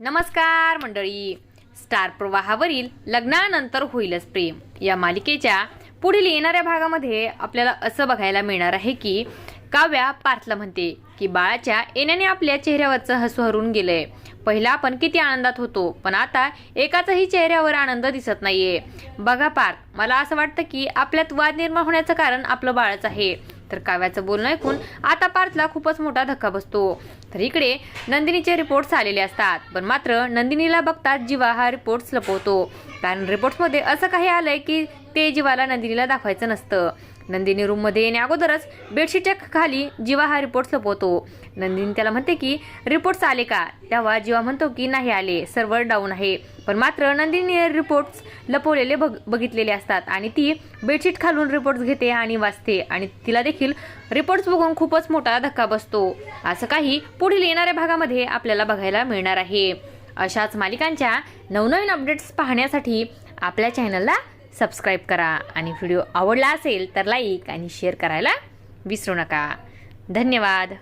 नमस्कार मंडळी. स्टार प्रवाहावरील लग्नानंतर होईलच प्रेम या मालिकेच्या पुढील येणाऱ्या भागामध्ये आपल्याला असं बघायला मिळणार आहे की काव्या पार्थला म्हणते की बाळाच्या येण्याने आपल्या चेहऱ्यावरचं हसू हरून गेलंय. पहिला आपण किती आनंदात होतो, पण आता एकाचाही चेहऱ्यावर आनंद दिसत नाहीये. बघा पार्थ, मला असं वाटतं की आपल्यात वाद निर्माण होण्याचं कारण आपलं बाळच आहे. तर काव्याचं बोलणं ऐकून आता पार्थला खूपच मोठा धक्का बसतो. तर इकडे नंदिनीचे रिपोर्ट्स आलेले असतात, पण मात्र नंदिनीला बघताच जीवा हा रिपोर्ट्स लपवतो. कारण रिपोर्ट्समध्ये असं काही आलंय की ते जीवाला नंदिनीला दाखवायचं नसतं. नंदिनी रूममध्ये येण्या अगोदरच बेडशीटच्या खाली जीवा हा रिपोर्ट्स लपवतो. नंदिनी त्याला म्हणते की रिपोर्ट्स आले का, तेव्हा जीवा म्हणतो की नाही आले, सर्व्हर डाऊन आहे. पण मात्र नंदिनीने रिपोर्ट्स लपवलेले बघितलेले असतात आणि ती बेडशीट खालून रिपोर्ट्स घेते आणि वाचते आणि तिला देखील रिपोर्ट्स बघून खूपच मोठा धक्का बसतो. असं काही पुढील येणाऱ्या भागामध्ये आपल्याला बघायला मिळणार आहे. अशाच मालिकांच्या नवनवीन अपडेट्स पाहण्यासाठी आपल्या चॅनलला सबस्क्राईब करा आणि व्हिडिओ आवडला असेल तर लाईक आणि शेअर करायला विसरू नका. धन्यवाद.